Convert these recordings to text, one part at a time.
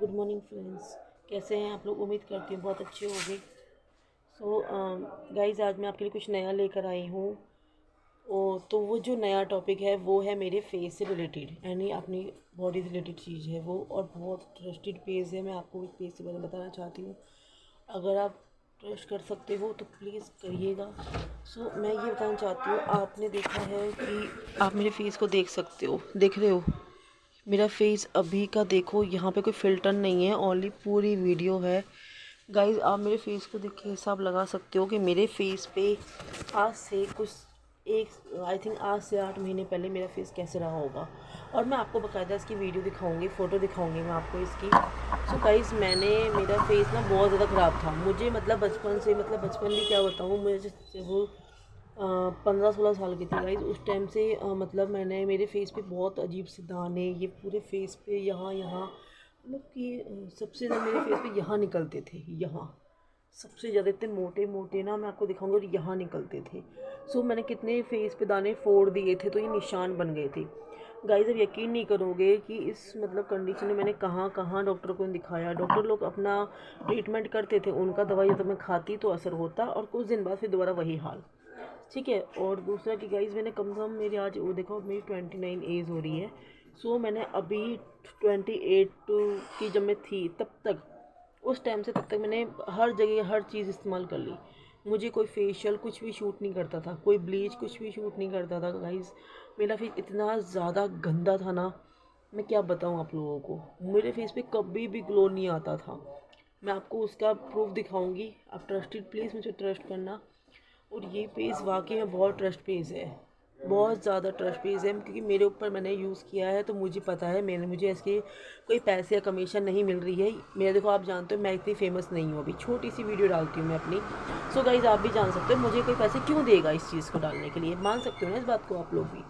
Good morning friends, कैसे हैं आप लोग। उम्मीद करती हूँ बहुत अच्छे होंगे। सो गाइज़, आज मैं आपके लिए कुछ नया लेकर आई हूँ। तो वो जो नया टॉपिक है वो है मेरे फेस से रिलेटेड, यानी अपनी बॉडी से रिलेटेड चीज़ है वो, और बहुत ट्रस्टेड पेज है। मैं आपको इस पेज के बारे में बताना चाहती हूँ। अगर आप ट्रस्ट कर सकते हो तो प्लीज़ करिएगा। सो मैं ये बताना चाहती हूँ, आपने देखा है कि आप मेरे फेस को देख सकते हो, देख रहे हो मेरा फेस अभी का। देखो यहाँ पे कोई फ़िल्टर नहीं है, ओनली पूरी वीडियो है। गाइज़, आप मेरे फेस को देख के हिसाब लगा सकते हो कि मेरे फेस पे आज से कुछ एक आई थिंक आज से 8 महीने पहले मेरा फेस कैसे रहा होगा। और मैं आपको बाकायदा इसकी वीडियो दिखाऊंगी, फ़ोटो दिखाऊंगी मैं आपको इसकी। सो गाइज़, मेरा फेस ना बहुत ज़्यादा ख़राब था। मुझे मतलब बचपन से, मतलब बचपन भी क्या बताऊँ, मुझे वो 15-16 साल की थी गाइज। उस टाइम से मतलब मैंने मेरे फेस पे बहुत अजीब से दाने, ये पूरे फेस पे यहाँ यहाँ, मतलब कि सबसे ज़्यादा मेरे फेस पे यहाँ निकलते थे, यहाँ सबसे ज़्यादा इतने मोटे मोटे ना, मैं आपको दिखाऊंगी, और यहाँ निकलते थे। सो मैंने कितने फेस पे दाने फोड़ दिए थे, तो ये निशान बन गए थे। गाइज, अब यकीन नहीं करोगे कि इस मतलब कंडीशन में मैंने कहाँ कहाँ डॉक्टर को दिखाया। डॉक्टर लोग अपना ट्रीटमेंट करते थे, उनका दवाई जब मैं खाती तो असर होता, और कुछ दिन बाद फिर दोबारा वही हाल। ठीक है। और दूसरा कि गाइज़, मैंने कम से कम, मेरी आज वो देखो मेरी 29 एज हो रही है। सो मैंने अभी 28 की जब मैं थी तब तक, उस टाइम से तब तक मैंने हर जगह हर चीज़ इस्तेमाल कर ली। मुझे कोई फेशियल कुछ भी शूट नहीं करता था, कोई ब्लीच कुछ भी शूट नहीं करता था गाइज़। मेरा फेस इतना ज़्यादा गंदा था ना, मैं क्या बताऊँ आप लोगों को। मेरे फेस पे कभी भी ग्लो नहीं आता था। मैं आपको उसका प्रूफ दिखाऊंगी। आप ट्रस्टेड, प्लीज़ मुझे ट्रस्ट करना। और ये पेज वाकई में बहुत ट्रस्ट पेज है, बहुत ज़्यादा ट्रस्ट पेज है, क्योंकि मेरे ऊपर मैंने यूज़ किया है तो मुझे पता है। मुझे इसके कोई पैसे या कमीशन नहीं मिल रही है। मेरा देखो, आप जानते हो मैं इतनी फेमस नहीं हूँ, अभी छोटी सी वीडियो डालती हूँ मैं अपनी। सो गाइज, आप भी जान सकते हो मुझे कोई पैसे क्यों देगा इस चीज़ को डालने के लिए, मान सकते हो ना इस बात को आप लोग भी।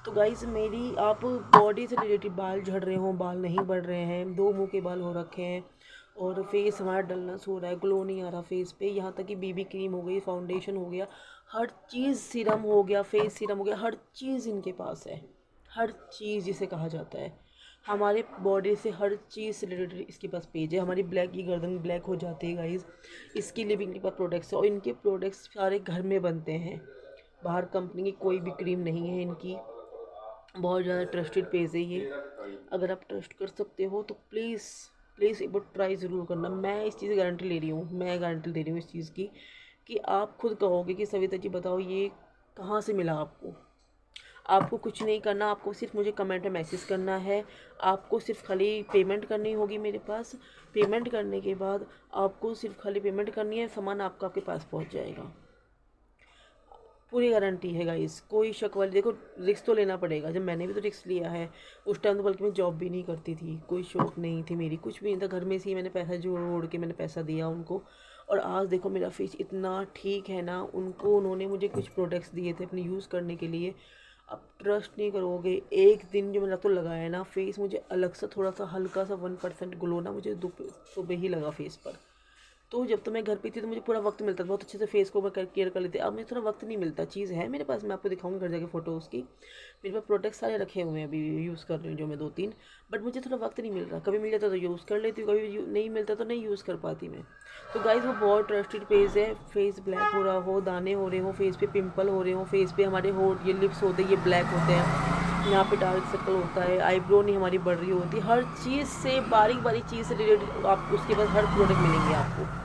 तो गाइज, मेरी आप बॉडी से रिलेटेड, बाल झड़ रहे हों, बाल नहीं बढ़ रहे हैं, दो मुंह के बाल हो रखे हैं, और फेस हमारा डलनेस हो रहा है, ग्लो नहीं आ रहा फेस पे, यहाँ तक कि बीबी क्रीम हो गई, फाउंडेशन हो गया, हर चीज़, सीरम हो गया, फेस सीरम हो गया, हर चीज़ इनके पास है। हर चीज़ जिसे कहा जाता है, हमारे बॉडी से हर चीज़ से रिलेटेड इसके पास पेज है। हमारी ब्लैक की गर्दन ब्लैक हो जाती है गाइज, इसके लिए भी इनके पास प्रोडक्ट्स है, और इनके प्रोडक्ट्स सारे घर में बनते हैं। बाहर कंपनी की कोई भी क्रीम नहीं है इनकी। बहुत ज़्यादा ट्रस्टेड पेज है ये। अगर आप ट्रस्ट कर सकते हो तो प्लीज़ प्लीज़ एक बार ट्राई ज़रूर करना। मैं इस चीज़ की गारंटी ले रही हूँ, मैं गारंटी दे रही हूँ इस चीज़ की, कि आप खुद कहोगे कि सविता जी बताओ ये कहाँ से मिला आपको। आपको कुछ नहीं करना, आपको सिर्फ मुझे कमेंट में मैसेज करना है। आपको सिर्फ खाली पेमेंट करनी होगी मेरे पास। पेमेंट करने के बाद आपको सिर्फ खाली पेमेंट करनी है, सामान आपका आपके पास पहुँच जाएगा। पूरी गारंटी है गाइस, कोई शक वाली, देखो रिस्क तो लेना पड़ेगा। जब मैंने भी तो रिस्क लिया है, उस टाइम तो बल्कि मैं जॉब भी नहीं करती थी, कोई शौक नहीं थी मेरी, कुछ भी नहीं था, घर में से ही मैंने पैसा जोड़ ओड़ के मैंने पैसा दिया उनको। और आज देखो मेरा फेस इतना ठीक है ना, उन्होंने मुझे कुछ प्रोडक्ट्स दिए थे अपने यूज़ करने के लिए। अब ट्रस्ट नहीं करोगे, एक दिन जो मैंने तो लगाया ना, फेस मुझे अलग सा थोड़ा सा हल्का सा 1% ग्लो ना मुझे सुबह ही लगा फेस पर। तो जब तो मैं घर पे थी तो मुझे पूरा वक्त मिलता था, बहुत अच्छे से फेस को मैं केयर कर लेती। अब मुझे थोड़ा वक्त नहीं मिलता। चीज़ है मेरे पास, मैं आपको दिखाऊंगी घर जाके फ़ोटो उसकी। मेरे पास प्रोडक्ट सारे रखे हुए हैं, अभी यूज़ कर रही हूँ जो मैं 2-3। बट मुझे थोड़ा वक्त नहीं मिल रहा, कभी मिल जाता तो यूज़ कर लेती हूँ, कभी नहीं मिलता तो नहीं यूज़ कर पाती मैं। तो गाइज़, वो बहुत ट्रस्टेड पेज है। फेस ब्लैक हो रहा हो, दाने हो रहे हो फेस पे, पिंपल हो रहे हो फेस पे, हमारे होठ, ये लिप्स होते हैं ये ब्लैक होते हैं, यहाँ पे डार्क सर्कल होता है, आईब्रो नहीं हमारी बढ़ रही होती, हर चीज़ से, बारीक बारीक चीज़ से रिलेटेड आप उसके पास हर प्रोडक्ट मिलेंगे आपको।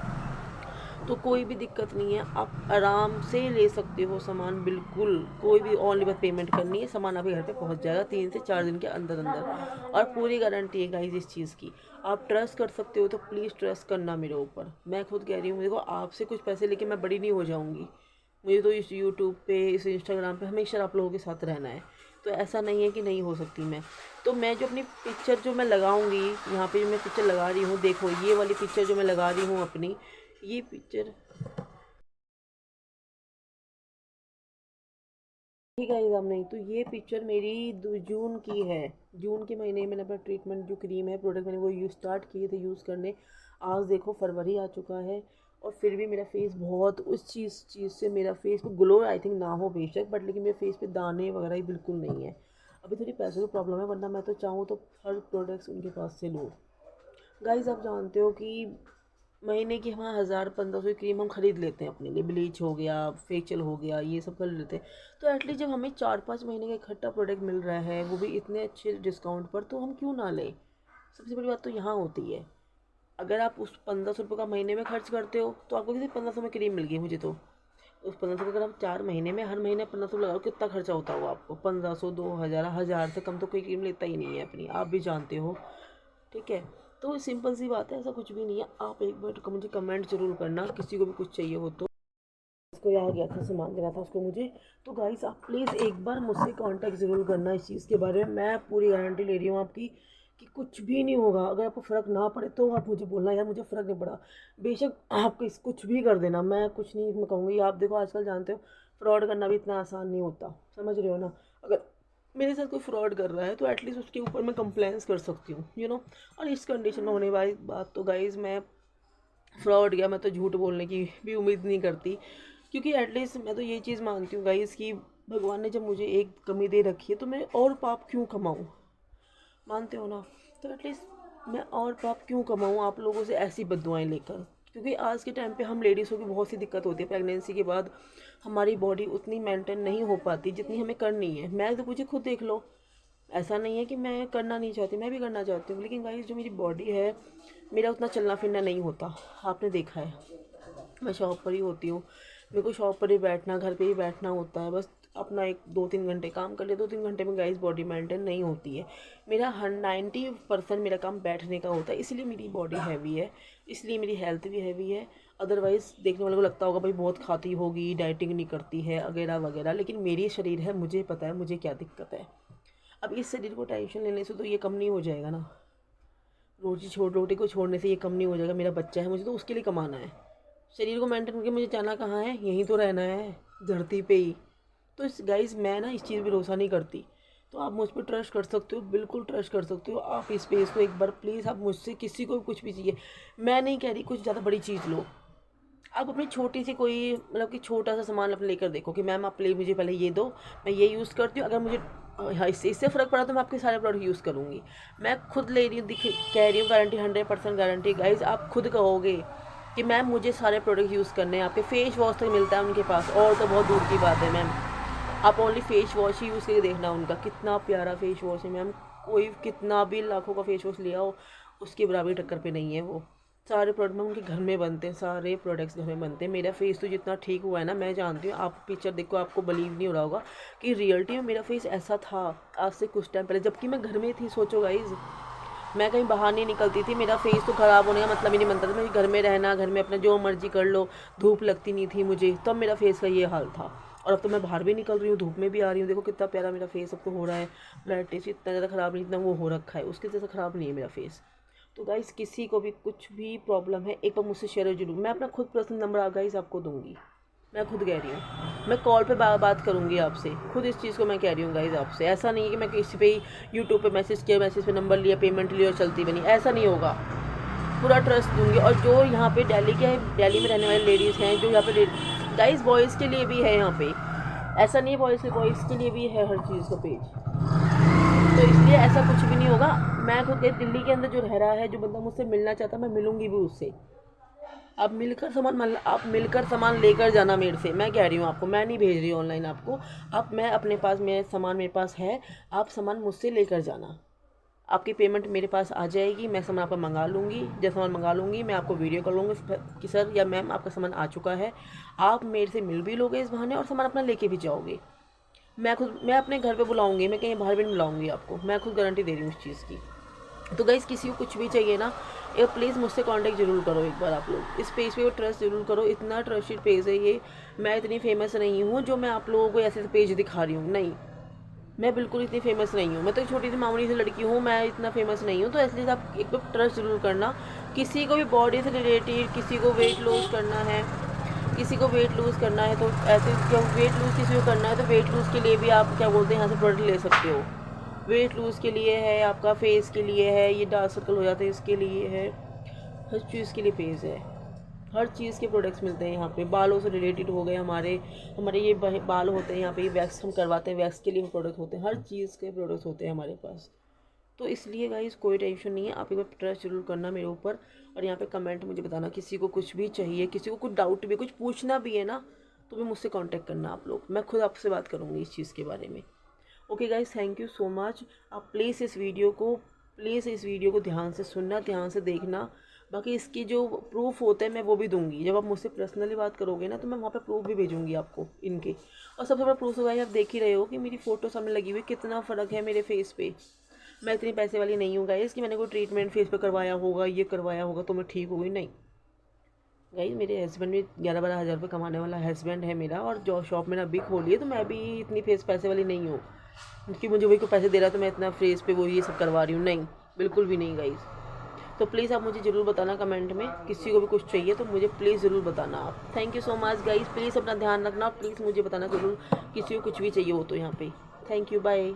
तो कोई भी दिक्कत नहीं है, आप आराम से ले सकते हो सामान, बिल्कुल कोई भी, ओनली बस पेमेंट करनी है, सामान आपके घर पे पहुंच जाएगा 3 से 4 दिन के अंदर अंदर। और पूरी गारंटी है गाइस इस चीज़ की। आप ट्रस्ट कर सकते हो तो प्लीज़ ट्रस्ट करना मेरे ऊपर। मैं खुद कह रही हूँ, देखो आपसे कुछ पैसे लेके मैं बड़ी नहीं हो जाऊँगी। मुझे तो इस यूट्यूब पे, इस इंस्टाग्राम पे हमेशा आप लोगों के साथ रहना है। तो ऐसा नहीं है कि नहीं हो सकती मैं। तो मैं जो अपनी पिक्चर जो मैं लगाऊंगी, यहाँ पे जो मैं पिक्चर लगा रही हूँ, देखो ये वाली पिक्चर जो मैं लगा रही हूँ अपनी, ये पिक्चर, ठीक है एग्ज़ाम नहीं, तो ये पिक्चर मेरी जून की है। जून के महीने में मैंने अपना ट्रीटमेंट जो क्रीम है, प्रोडक्ट मैंने वो यूज़ स्टार्ट किए थे यूज़ करने। आज देखो फरवरी आ चुका है, और फिर भी मेरा फेस बहुत, उस चीज़ से मेरा फेस को ग्लो आई थिंक ना हो बेशक, बट लेकिन मेरे फेस पे दाने वगैरह ही बिल्कुल नहीं है। अभी थोड़ी पैसों की प्रॉब्लम है, वरना मैं तो चाहूँ तो हर प्रोडक्ट्स उनके पास से लूँ। गाइस आप जानते हो कि महीने की हम 1000-1500 की क्रीम हम खरीद लेते हैं अपने लिए, ब्लीच हो गया, फेशियल हो गया, ये सब खरीद लेते हैं। तो एटलीस्ट जब हमें 4-5 महीने का इकट्ठा प्रोडक्ट मिल रहा है, वो भी इतने अच्छे डिस्काउंट पर, तो हम क्यों ना लें। सबसे बड़ी बात तो यहाँ होती है, अगर आप उस 1500 का महीने में खर्च करते हो तो आपको किसी 1500 में क्रीम मिल गई मुझे, तो उस 1500 का अगर आप 4 महीने में हर महीने 1500 लगाओ, कितना खर्चा होता होगा आपको। 1500, 2000, 1000 से कम तो कोई क्रीम लेता ही नहीं है अपनी, आप भी जानते हो। ठीक है, तो सिंपल सी बात है, ऐसा कुछ भी नहीं है। आप एक बार मुझे कमेंट जरूर करना, किसी को भी कुछ चाहिए हो तो। उसको आ गया था, सामान देना था उसको मुझे। तो गाइस आप प्लीज़ एक बार मुझसे कांटेक्ट ज़रूर करना इस चीज़ के बारे में। मैं पूरी गारंटी ले रही हूँ आपकी कि कुछ भी नहीं होगा। अगर आपको फ़र्क ना पड़े तो आप मुझे बोलना, यार मुझे फ़र्क नहीं पड़ा। बेशक आप कुछ भी कर देना, मैं कुछ नहीं मैं कहूँगी। आप देखो आजकल जानते हो फ्रॉड करना भी इतना आसान नहीं होता, समझ रहे हो ना। अगर मेरे साथ कोई फ्रॉड कर रहा है तो एटलीस्ट उसके ऊपर मैं कंप्लेंट्स कर सकती हूँ, और इस कंडीशन में होने वाली बात तो गाइज़, मैं फ्रॉड या मैं तो झूठ बोलने की भी उम्मीद नहीं करती। क्योंकि एटलीस्ट मैं तो ये चीज़ मानती हूँ गाइस कि भगवान ने जब मुझे एक कमी दे रखी है तो मैं और पाप क्यों कमाऊँ, मानते हो ना। तो एटलीस्ट मैं और पाप क्यों कमाऊँ आप लोगों से ऐसी बददुआएं लेकर। क्योंकि आज के टाइम पे हम लेडीज़ों की बहुत सी दिक्कत होती है प्रेगनेंसी के बाद। हमारी बॉडी उतनी मेंटेन नहीं हो पाती जितनी हमें करनी है। मैं तो मुझे खुद देख लो, ऐसा नहीं है कि मैं करना नहीं चाहती, मैं भी करना चाहती हूँ, लेकिन गाइस जो मेरी बॉडी है, मेरा उतना चलना फिरना नहीं होता। आपने देखा है, मैं शॉप पर ही होती हूँ, मेरे को शॉप पर ही बैठना, घर पे ही बैठना होता है। बस अपना 1-2-3 घंटे काम कर लिया, 2-3 घंटे में गाइस बॉडी मेंटेन नहीं होती है। मेरा 90% मेरा काम बैठने का होता है, इसलिए मेरी बॉडी हैवी है, इसलिए मेरी हेल्थ भी हैवी है। अदरवाइज़ देखने वालों को लगता होगा भाई बहुत खाती होगी, डाइटिंग नहीं करती है वगैरह वगैरह, लेकिन मेरी शरीर है, मुझे पता है मुझे क्या दिक्कत है। अब इस शरीर को टेंशन लेने से तो ये कम नहीं हो जाएगा ना। रोटी को छोड़ने से ये कम नहीं हो जाएगा। मेरा बच्चा है, मुझे तो उसके लिए कमाना है। शरीर को मेंटेन करके मुझे जाना कहाँ है, यहीं तो रहना है, धरती पे ही। तो इस गाइस मैं ना इस चीज़ पर भरोसा नहीं करती। तो आप मुझ पर ट्रस्ट कर सकते हो, बिल्कुल ट्रस्ट कर सकते हो। आप इस पेज को एक बार प्लीज़, आप मुझसे किसी को भी कुछ भी चाहिए, मैं नहीं कह रही कुछ ज़्यादा बड़ी चीज़ लो। आप अपनी छोटी सी कोई मतलब कि छोटा सा सामान आप लेकर देखो कि मैम आप मुझे पहले ये दो, मैं ये यूज़ करती हूँ, अगर मुझे हाँ इससे फ़र्क पड़ा तो मैं आपके सारे प्रोडक्ट यूज़ करूँगी। मैं खुद ले रही हूँ, कह रही हूँ, गारंटी 100% गारंटी गाइज। आप खुद कहोगे कि मैम मुझे सारे प्रोडक्ट यूज़ करने हैं। आपके फेस वॉश तक मिलता है उनके पास, और तो बहुत दूर की बात है मैम। आप ओनली फेस वॉश ही यूज़ करके देखना, उनका कितना प्यारा फेस वॉश है मैम। कोई कितना भी लाखों का फेस वॉश लिया हो, उसके बराबरी टक्कर पे नहीं है वो। सारे प्रोडक्ट में उनके घर में बनते हैं, सारे प्रोडक्ट्स घर में बनते हैं। मेरा फेस तो जितना ठीक हुआ है ना, मैं जानती हूँ। आप पिक्चर देखो, आपको बिलीव नहीं हो रहा होगा कि रियलिटी में मेरा फेस ऐसा था आज से कुछ टाइम पहले, जबकि मैं घर में थी। सोचो गाइज, मैं कहीं बाहर नहीं निकलती थी। मेरा फेस तो ख़राब होने का मतलब ही नहीं बनता था। मैं घर में रहना, घर में अपना जो मर्जी कर लो, धूप लगती नहीं थी मुझे, तब मेरा फेस का ये हाल था। और अब तो मैं बाहर भी निकल रही हूँ, धूप में भी आ रही हूँ, देखो कितना प्यारा मेरा फेस अब तो हो रहा है। ब्लड टेस्ट इतना ज़्यादा ख़राब नहीं, इतना वो हो रखा है, उसके जैसा ख़राब नहीं है मेरा फेस। तो गाइस किसी को भी कुछ भी प्रॉब्लम है, एक बार मुझसे शेयर जरूर। मैं अपना खुद पर्सनल नंबर गाइस आपको दूंगी, मैं खुद कह रही हूँ। मैं कॉल पे बात करूँगी आपसे, खुद इस चीज़ को मैं कह रही हूँ गाइस आपसे। ऐसा नहीं है कि मैं किसी पे यूट्यूब पे मैसेज किया, मैसेज पे नंबर लिया, पेमेंट लिया और चलती बनी, ऐसा नहीं होगा। पूरा ट्रस्ट दूंगी। और जो यहाँ पे दिल्ली में रहने वाले लेडीज़ हैं, जो यहाँ पे गाइस बॉयज़ के लिए भी है यहाँ पे, ऐसा नहीं है बॉयज़ के लिए भी है हर चीज़ का पेज। तो इसलिए ऐसा कुछ भी नहीं होगा। मैं खुद दिल्ली के अंदर जो रह रहा है, जो बंदा मुझसे मिलना चाहता है, मैं मिलूंगी भी उससे। आप मिलकर सामान लेकर जाना मेरे से, मैं कह रही हूँ आपको, मैं नहीं भेज रही हूँ ऑनलाइन आपको। आप मैं अपने पास, मेरे सामान मेरे पास है, आप सामान मुझसे लेकर जाना। आपकी पेमेंट मेरे पास आ जाएगी, मैं सामान आपका मंगा लूँगी। जब सामान मंगा लूँगी, मैं आपको वीडियो कर लूँगी कि सर या मैम आपका सामान आ चुका है। आप मेरे से मिल भी लोगे इस बहाने, और सामान अपना लेके भी जाओगे। मैं अपने घर पे बुलाऊंगी, मैं कहीं बाहर भी नहीं बुलाऊंगी आपको, मैं खुद गारंटी दे रही हूँ इस चीज़ की। तो गाइस किसी को कुछ भी चाहिए ना, एक प्लीज़ मुझसे कांटेक्ट जरूर करो एक बार। आप लोग इस पेज पे वो ट्रस्ट जरूर करो, इतना ट्रस्टेड पेज है ये। मैं इतनी फेमस नहीं हूँ जो मैं आप लोगों को ऐसे पेज दिखा रही हूँ, नहीं, मैं बिल्कुल इतनी फेमस नहीं हूँ। मैं तो एक छोटी सी मामूली सी लड़की हूँ, मैं इतना फेमस नहीं हूँ। तो इसलिए आप एक बार ट्रस्ट जरूर करना। किसी को भी बॉडी से रिलेटेड, किसी को वेट लॉस करना है, किसी को वेट लूज़ करना है, तो ऐसे जब वेट लूज़ किसी को करना है तो वेट लूज़ के लिए भी आप क्या बोलते हैं, यहाँ से प्रोडक्ट ले सकते हो। वेट लूज़ के लिए है, आपका फेस के लिए है, ये डार्क सर्कल हो जाते हैं इसके लिए है, हर चीज़ के लिए पेज है। हर चीज़ के प्रोडक्ट्स मिलते हैं यहाँ पे। बालों से रिलेटेड हो गए, हमारे हमारे ये बाल होते हैं यहाँ पे, ये वैक्स हम करवाते हैं, वैक्स के लिए प्रोडक्ट होते हैं, हर चीज़ के प्रोडक्ट्स होते हैं हमारे पास। तो इसलिए गाइस कोई टेंशन नहीं है, आप एक बार ट्रस्ट जरूर करना मेरे ऊपर। और यहाँ पे कमेंट मुझे बताना, किसी को कुछ भी चाहिए, किसी को कुछ डाउट भी, कुछ पूछना भी है ना, तो भी मुझसे कांटेक्ट करना आप लोग, मैं खुद आपसे बात करूँगी इस चीज़ के बारे में। Okay guys, thank you so much. आप प्लीज़ इस वीडियो को ध्यान से सुनना, ध्यान से देखना। बाकी इसकी जो प्रूफ होते हैं मैं वो भी दूंगी, जब आप मुझसे पर्सनली बात करोगे ना तो मैं वहाँ पे प्रूफ भी भेजूंगी आपको इनके। और सबसे बड़ा प्रूफ होगा, आप देख ही रहे हो कि मेरी फ़ोटो सामने लगी हुई, कितना फ़र्क है मेरे फेस पे। मैं इतनी पैसे वाली नहीं हूँ गाइस कि मैंने कोई ट्रीटमेंट फेस पे करवाया होगा, ये करवाया होगा तो मैं ठीक हो गई, नहीं। गाइस मेरे हस्बैंड भी 11-12 हज़ार रुपये कमाने वाला हस्बैंड है मेरा, और जो शॉप मैंने अभी खोली है, तो मैं भी इतनी पैसे वाली नहीं हूँ कि मुझे वही को पैसे दे रहा है तो मैं इतना फेस पे वो ये सब करवा रही हूँ, नहीं, बिल्कुल भी नहीं गाइस। तो प्लीज़ आप मुझे ज़रूर बताना कमेंट में, किसी को भी कुछ चाहिए तो मुझे प्लीज़ ज़रूर बताना आप। Thank you so much guys, please अपना ध्यान रखना, प्लीज़ मुझे बताना ज़रूर किसी को कुछ भी चाहिए हो तो यहाँ पे। Thank you, bye.